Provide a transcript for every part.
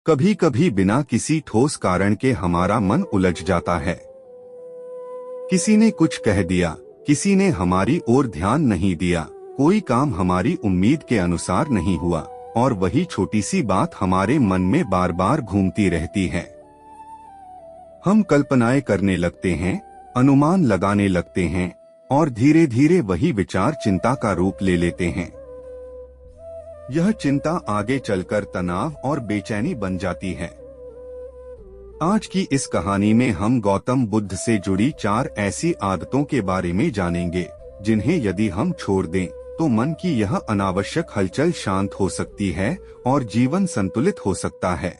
कभी कभी बिना किसी ठोस कारण के हमारा मन उलझ जाता है। किसी ने कुछ कह दिया, किसी ने हमारी ओर ध्यान नहीं दिया, कोई काम हमारी उम्मीद के अनुसार नहीं हुआ और वही छोटी सी बात हमारे मन में बार बार घूमती रहती है। हम कल्पनाएं करने लगते हैं, अनुमान लगाने लगते हैं और धीरे धीरे वही विचार चिंता का रूप ले लेते हैं। यह चिंता आगे चलकर तनाव और बेचैनी बन जाती है। आज की इस कहानी में हम गौतम बुद्ध से जुड़ी 4 ऐसी आदतों के बारे में जानेंगे जिन्हें यदि हम छोड़ दें तो मन की यह अनावश्यक हलचल शांत हो सकती है और जीवन संतुलित हो सकता है।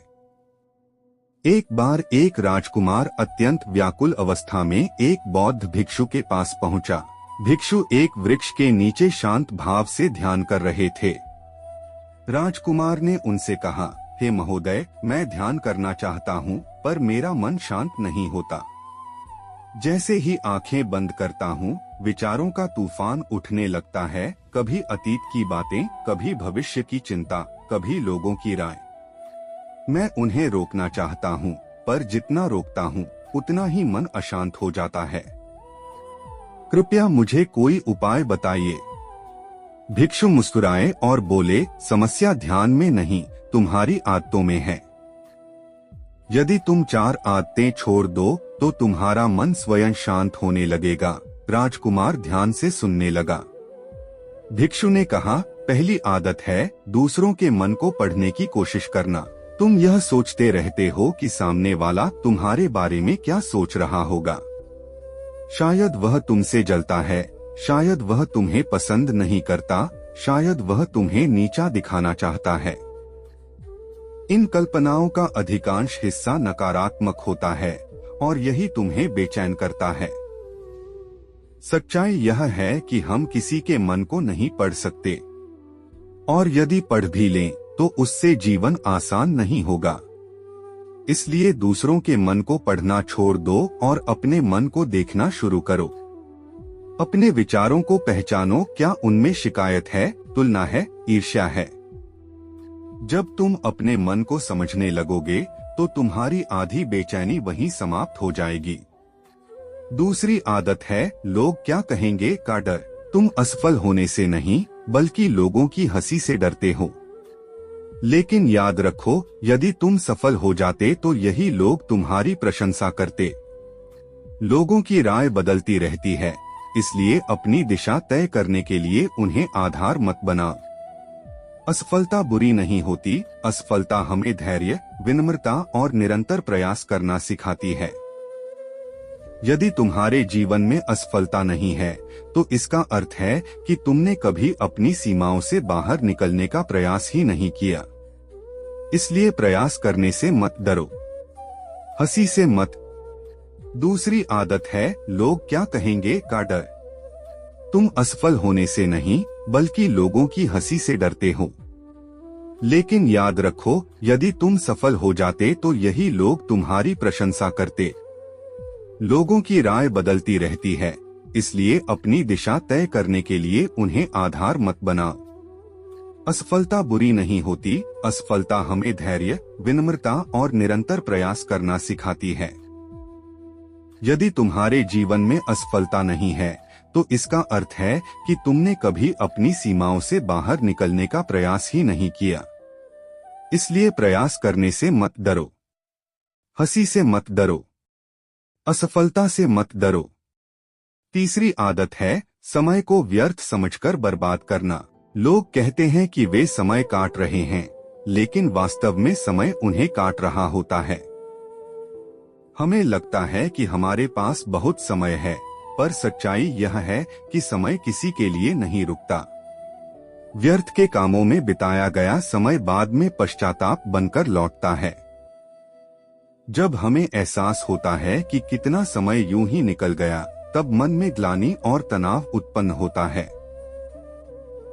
एक बार एक राजकुमार अत्यंत व्याकुल अवस्था में एक बौद्ध भिक्षु के पास पहुंचा। भिक्षु एक वृक्ष के नीचे शांत भाव से ध्यान कर रहे थे। राजकुमार ने उनसे कहा, हे महोदय, मैं ध्यान करना चाहता हूँ पर मेरा मन शांत नहीं होता। जैसे ही आंखें बंद करता हूँ विचारों का तूफान उठने लगता है, कभी अतीत की बातें, कभी भविष्य की चिंता, कभी लोगों की राय। मैं उन्हें रोकना चाहता हूँ पर जितना रोकता हूँ उतना ही मन अशांत हो जाता है। कृपया मुझे कोई उपाय बताइए। भिक्षु मुस्कुराए और बोले, समस्या ध्यान में नहीं, तुम्हारी आदतों में है। यदि तुम 4 आदतें छोड़ दो तो तुम्हारा मन स्वयं शांत होने लगेगा। राजकुमार ध्यान से सुनने लगा। भिक्षु ने कहा, पहली आदत है दूसरों के मन को पढ़ने की कोशिश करना। तुम यह सोचते रहते हो कि सामने वाला तुम्हारे बारे में क्या सोच रहा होगा। शायद वह तुमसे जलता है, शायद वह तुम्हें पसंद नहीं करता, शायद वह तुम्हें नीचा दिखाना चाहता है। इन कल्पनाओं का अधिकांश हिस्सा नकारात्मक होता है और यही तुम्हें बेचैन करता है। सच्चाई यह है कि हम किसी के मन को नहीं पढ़ सकते और यदि पढ़ भी लें तो उससे जीवन आसान नहीं होगा। इसलिए दूसरों के मन को पढ़ना छोड़ दो और अपने मन को देखना शुरू करो। अपने विचारों को पहचानो, क्या उनमें शिकायत है, तुलना है, ईर्ष्या है। जब तुम अपने मन को समझने लगोगे तो तुम्हारी आधी बेचैनी वहीं समाप्त हो जाएगी। दूसरी आदत है लोग क्या कहेंगे का डर। तुम असफल होने से नहीं बल्कि लोगों की हंसी से डरते हो। लेकिन याद रखो, यदि तुम सफल हो जाते तो यही लोग तुम्हारी प्रशंसा करते। लोगों की राय बदलती रहती है, इसलिए अपनी दिशा तय करने के लिए उन्हें आधार मत बनाओ। असफलता बुरी नहीं होती, असफलता हमें धैर्य, विनम्रता और निरंतर प्रयास करना सिखाती है। यदि तुम्हारे जीवन में असफलता नहीं है तो इसका अर्थ है कि तुमने कभी अपनी सीमाओं से बाहर निकलने का प्रयास ही नहीं किया। इसलिए प्रयास करने से मत डरो, हंसी से मत। दूसरी आदत है लोग क्या कहेंगे का डर। तुम असफल होने से नहीं बल्कि लोगों की हंसी से डरते हो। लेकिन याद रखो, यदि तुम सफल हो जाते तो यही लोग तुम्हारी प्रशंसा करते। लोगों की राय बदलती रहती है, इसलिए अपनी दिशा तय करने के लिए उन्हें आधार मत बनाओ। असफलता बुरी नहीं होती, असफलता हमें धैर्य, विनम्रता और निरंतर प्रयास करना सिखाती है। यदि तुम्हारे जीवन में असफलता नहीं है तो इसका अर्थ है कि तुमने कभी अपनी सीमाओं से बाहर निकलने का प्रयास ही नहीं किया। इसलिए प्रयास करने से मत डरो, हंसी से मत डरो, असफलता से मत डरो। तीसरी आदत है समय को व्यर्थ समझकर बर्बाद करना। लोग कहते हैं कि वे समय काट रहे हैं, लेकिन वास्तव में समय उन्हें काट रहा होता है। हमें लगता है कि हमारे पास बहुत समय है, पर सच्चाई यह है कि समय किसी के लिए नहीं रुकता। व्यर्थ के कामों में बिताया गया समय बाद में पश्चाताप बनकर लौटता है। जब हमें एहसास होता है कि कितना समय यूं ही निकल गया, तब मन में ग्लानि और तनाव उत्पन्न होता है।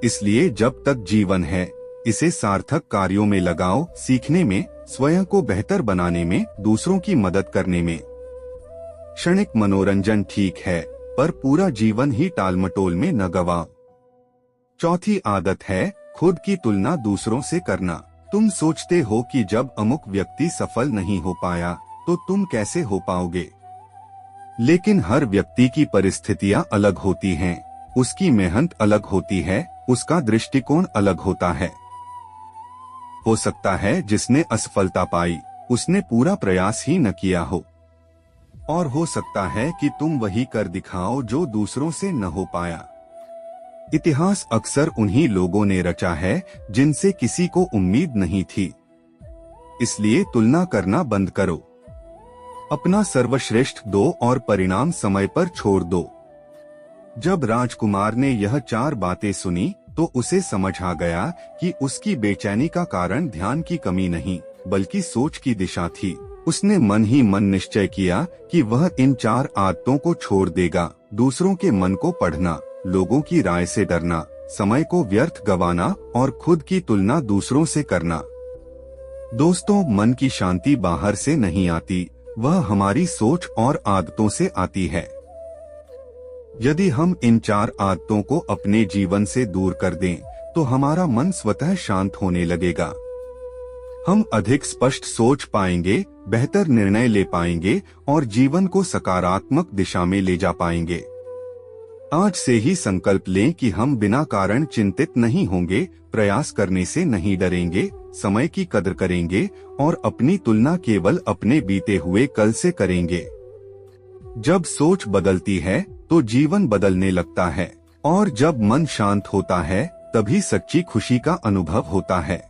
इसलिए जब तक जीवन है, इसे सार्थक कार्यों में लगाओ, सीखने में, स्वयं को बेहतर बनाने में, दूसरों की मदद करने में। क्षणिक मनोरंजन ठीक है, पर पूरा जीवन ही टालमटोल में न गवाओ। चौथी आदत है खुद की तुलना दूसरों से करना। तुम सोचते हो कि जब अमुक व्यक्ति सफल नहीं हो पाया तो तुम कैसे हो पाओगे। लेकिन हर व्यक्ति की परिस्थितियां अलग होती हैं, उसकी मेहनत अलग होती है, उसका दृष्टिकोण अलग होता है। हो सकता है जिसने असफलता पाई उसने पूरा प्रयास ही न किया हो, और हो सकता है कि तुम वही कर दिखाओ जो दूसरों से न हो पाया। इतिहास अक्सर उन्हीं लोगों ने रचा है जिनसे किसी को उम्मीद नहीं थी। इसलिए तुलना करना बंद करो, अपना सर्वश्रेष्ठ दो और परिणाम समय पर छोड़ दो। जब राजकुमार ने यह 4 बातें सुनी तो उसे समझ आ गया कि उसकी बेचैनी का कारण ध्यान की कमी नहीं बल्कि सोच की दिशा थी। उसने मन ही मन निश्चय किया कि वह इन 4 आदतों को छोड़ देगा। दूसरों के मन को पढ़ना, लोगों की राय से डरना, समय को व्यर्थ गंवाना और खुद की तुलना दूसरों से करना। दोस्तों, मन की शांति बाहर से नहीं आती, वह हमारी सोच और आदतों से आती है। यदि हम इन 4 आदतों को अपने जीवन से दूर कर दें तो हमारा मन स्वतः शांत होने लगेगा। हम अधिक स्पष्ट सोच पाएंगे, बेहतर निर्णय ले पाएंगे और जीवन को सकारात्मक दिशा में ले जा पाएंगे। आज से ही संकल्प लें कि हम बिना कारण चिंतित नहीं होंगे, प्रयास करने से नहीं डरेंगे, समय की कदर करेंगे और अपनी तुलना केवल अपने बीते हुए कल से करेंगे। जब सोच बदलती है तो जीवन बदलने लगता है, और जब मन शांत होता है तभी सच्ची खुशी का अनुभव होता है।